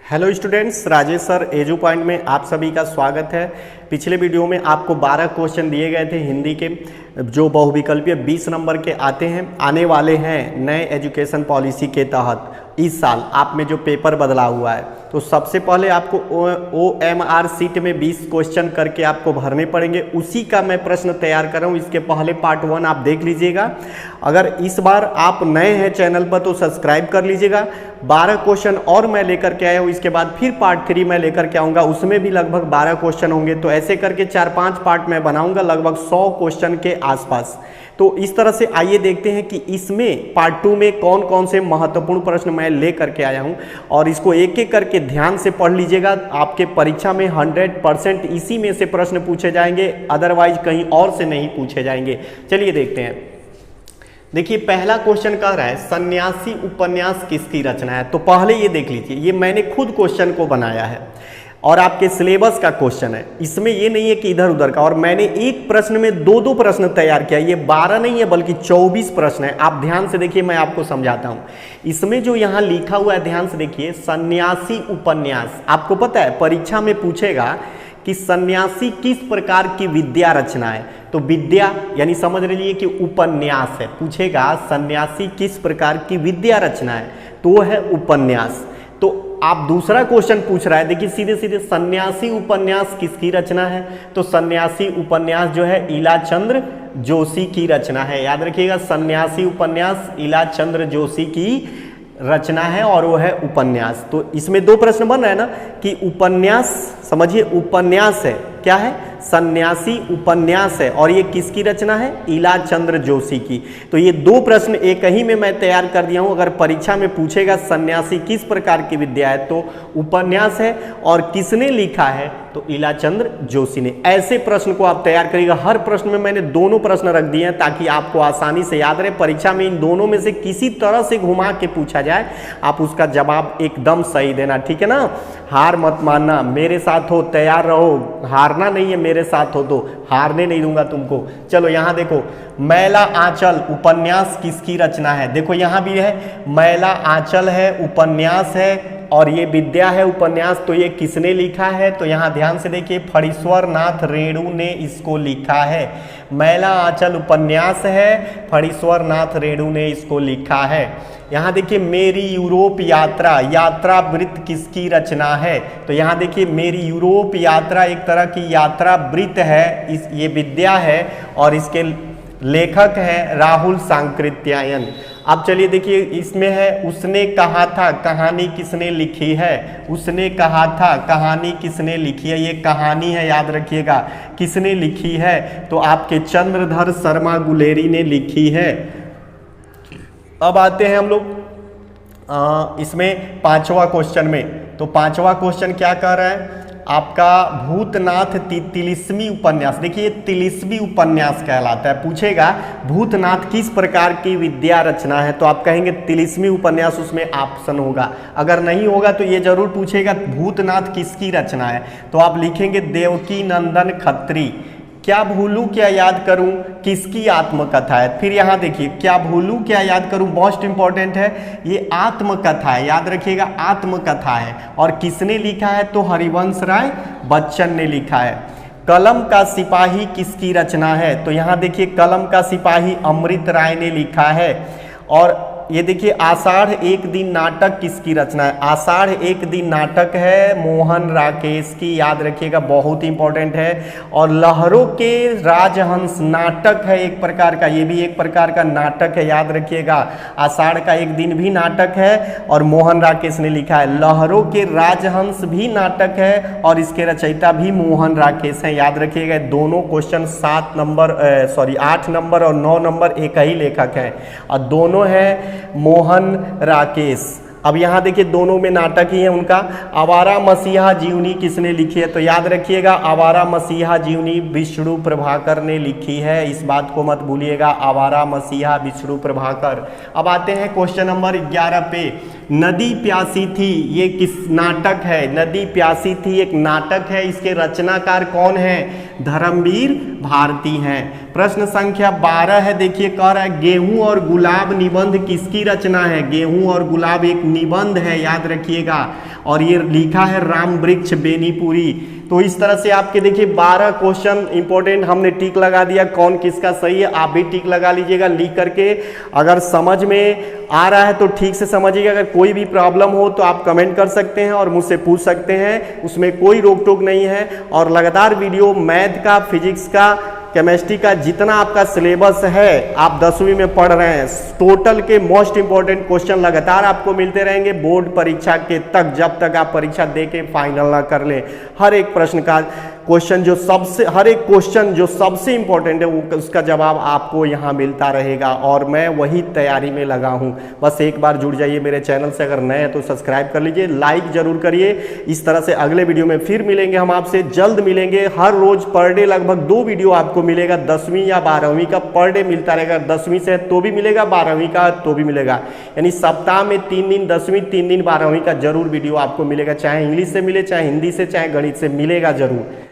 Hello students, Rajesh sir edu point में आप सभी का स्वागत है। पिछले वीडियो में आपको 12 क्वेश्चन दिए गए थे हिंदी के, जो बहुविकल्पीय 20 नंबर के आने वाले हैं नए एजुकेशन पॉलिसी के तहत। इस साल आप में जो पेपर बदला हुआ है, तो सबसे पहले आपको OMR सीट में 20 क्वेश्चन करके आपको भरने पड़ेंगे। उसी का मैं प्रश्न तैयार कर रहा हूँ। इसके पहले पार्ट 1 आप देख लीजिएगा। अगर इस बार आप नए हैं चैनल पर तो सब्सक्राइब कर लीजिएगा। 12 क्वेश्चन और मैं लेकर के आया हूँ। इसके बाद फिर पार्ट 3 मैं लेकर के आऊँगा, उसमें भी लगभग 12 क्वेश्चन होंगे। तो ऐसे करके 4-5 पार्ट मैं बनाऊँगा, लगभग 100 क्वेश्चन के आसपास। तो इस तरह से आइए देखते हैं कि इसमें पार्ट 2 में कौन कौन से महत्वपूर्ण प्रश्न मैं ले करके आया हूं, और इसको एक एक करके ध्यान से पढ़ लीजिएगा। आपके परीक्षा में 100% इसी में से प्रश्न पूछे जाएंगे, अदरवाइज कहीं और से नहीं पूछे जाएंगे। चलिए देखते हैं। देखिए, पहला क्वेश्चन कह रहा है सन्यासी उपन्यास किसकी रचना है। तो पहले ये देख लीजिए, ये मैंने खुद क्वेश्चन को बनाया है और आपके सिलेबस का क्वेश्चन है। इसमें ये नहीं है कि इधर उधर का, और मैंने एक प्रश्न में दो तैयार तैयार किया। ये 12 नहीं है बल्कि 24 प्रश्न है। आप ध्यान से देखिए, मैं आपको समझाता हूं। इसमें जो यहाँ लिखा हुआ है, ध्यान से देखिए, सन्यासी उपन्यास। आपको पता है परीक्षा में पूछेगा कि सन्यासी किस प्रकार की विद्या रचना है। तो विद्या यानी समझ लीजिए कि उपन्यास है। पूछेगा सन्यासी किस प्रकार की विद्या रचना है, तो वो है उपन्यास। तो आप दूसरा क्वेश्चन पूछ रहा है, देखिए सीधे सीधे, सन्यासी उपन्यास किसकी रचना है। तो सन्यासी उपन्यास जो है इलाचंद्र जोशी की रचना है। याद रखिएगा, सन्यासी उपन्यास इलाचंद्र जोशी की रचना है और वो है उपन्यास। तो इसमें 2 प्रश्न बन रहा है ना कि उपन्यास, समझिए उपन्यास है, क्या है, सन्यासी उपन्यास है, और ये किसकी रचना है, इलाचंद्र जोशी की। तो ये 2 प्रश्न एक ही में मैं तैयार कर दिया हूं। अगर परीक्षा में पूछेगा सन्यासी किस प्रकार की विद्या है, तो उपन्यास है, और किसने लिखा है, तो इलाचंद्र जोशी ने। ऐसे प्रश्न को आप तैयार करिएगा। हर प्रश्न में मैंने दोनों प्रश्न रख दिए हैं ताकि आपको आसानी से याद रहे। परीक्षा में इन दोनों में से किसी तरह से घुमा के पूछा जाए, आप उसका जवाब एकदम सही देना, ठीक है ना। हार मत मानना, मेरे साथ हो, तैयार रहो, हारना नहीं है, मेरे साथ हो तो हारने नहीं दूंगा तुमको। चलो यहाँ देखो, मैला आंचल उपन्यास किसकी रचना है। देखो यहाँ भी है, मैला आंचल है, उपन्यास है, और ये विद्या है उपन्यास। तो ये किसने लिखा है, तो यहाँ ध्यान से देखिए, फणीश्वर नाथ रेणु ने इसको लिखा है। मैला आंचल उपन्यास है, फणीश्वर नाथ रेणु ने इसको लिखा है। यहाँ देखिए, मेरी यूरोप यात्रा, यात्रा वृत्त किसकी रचना है। तो यहाँ देखिए, मेरी यूरोप यात्रा एक तरह की यात्रा वृत्त है, ये विद्या है, और इसके लेखक हैं राहुल सांकृत्यायन। अब चलिए देखिए, इसमें है उसने कहा था, कहानी किसने लिखी है। उसने कहा था, कहानी किसने लिखी है, ये कहानी है, याद रखिएगा, किसने लिखी है, तो आपके चंद्रधर शर्मा गुलेरी ने लिखी है। अब आते हैं हम लोग इसमें 5वां क्वेश्चन में। तो 5वां क्वेश्चन क्या कह रहा है आपका, भूतनाथ तिलिस्मी उपन्यास। देखिए, तिलिस्मी उपन्यास कहलाता है। पूछेगा भूतनाथ किस प्रकार की विद्या रचना है, तो आप कहेंगे तिलिस्मी उपन्यास, उसमें ऑप्शन होगा। अगर नहीं होगा तो ये जरूर पूछेगा भूतनाथ किसकी रचना है, तो आप लिखेंगे देवकी नंदन खत्री। क्या भूलूं क्या याद करूं किसकी आत्मकथा है। फिर यहाँ देखिए, क्या भूलूं क्या याद करूं, मोस्ट इंपॉर्टेंट है, ये आत्मकथा है, याद रखिएगा, आत्मकथा है, और किसने लिखा है, तो हरिवंश राय बच्चन ने लिखा है। कलम का सिपाही किसकी रचना है, तो यहाँ देखिए, कलम का सिपाही अमृत राय ने लिखा है। और ये देखिए, आषाढ़ एक दिन नाटक किसकी रचना है। आषाढ़ एक दिन नाटक है मोहन राकेश की, याद रखिएगा, बहुत इंपॉर्टेंट है। और लहरों के राजहंस नाटक है एक प्रकार का, ये भी एक प्रकार का नाटक है, याद रखिएगा। आषाढ़ का एक दिन भी नाटक है और मोहन राकेश ने लिखा है। लहरों के राजहंस भी नाटक है और इसके रचयिता भी मोहन राकेश हैं, याद रखिएगा। दोनों क्वेश्चन 8 नंबर और 9 नंबर एक ही लेखक है, और दोनों है मोहन राकेश। अब यहाँ देखिए, दोनों में नाटक ही है उनका। आवारा मसीहा जीवनी किसने लिखी है, तो याद रखिएगा, आवारा मसीहा जीवनी विष्णु प्रभाकर ने लिखी है, इस बात को मत भूलिएगा, आवारा मसीहा विष्णु प्रभाकर। अब आते हैं क्वेश्चन नंबर 11 पे। नदी प्यासी थी, ये किस नाटक है, नदी प्यासी थी एक नाटक है, इसके रचनाकार कौन है, धर्मवीर भारती हैं। प्रश्न संख्या 12 है, देखिए कह रहा है गेहूं और गुलाब निबंध किसकी रचना है। गेहूं और गुलाब एक निबंध है, याद रखिएगा। और ये लिखा है राम वृक्ष बेनीपुरी। तो इस तरह से आपके देखिए 12 क्वेश्चन इंपॉर्टेंट हमने टिक लगा दिया, कौन किसका सही है आप भी टिक लगा लीजिएगा लिख करके। अगर समझ में आ रहा है तो ठीक से समझिएगा, अगर कोई भी प्रॉब्लम हो तो आप कमेंट कर सकते हैं और मुझसे पूछ सकते हैं, उसमें कोई रोक टोक नहीं है। और लगातार वीडियो मैथ का, फिजिक्स का, केमिस्ट्री का जितना आपका सिलेबस है आप 10वीं में पढ़ रहे हैं, टोटल के मोस्ट इंपॉर्टेंट क्वेश्चन लगातार आपको मिलते रहेंगे बोर्ड परीक्षा के तक, जब तक आप परीक्षा दे के फाइनल ना कर लें। हर एक प्रश्न का क्वेश्चन जो सबसे, हर एक क्वेश्चन जो सबसे इंपॉर्टेंट है वो उसका जवाब आपको यहाँ मिलता रहेगा और मैं वही तैयारी में लगा हूँ। बस एक बार जुड़ जाइए मेरे चैनल से, अगर नए हैं तो सब्सक्राइब कर लीजिए, लाइक जरूर करिए। इस तरह से अगले वीडियो में फिर मिलेंगे, हम आपसे जल्द मिलेंगे। हर रोज पर डे लगभग 2 वीडियो आपको मिलेगा, 10वीं या 12वीं का पर डे मिलता रहेगा। 10वीं से तो भी मिलेगा, 12वीं का तो भी मिलेगा, यानी सप्ताह में 3 दिन 10वीं, 3 दिन 12वीं का जरूर वीडियो आपको मिलेगा, चाहे इंग्लिश से मिले, चाहे हिंदी से, चाहे गणित से, मिलेगा जरूर।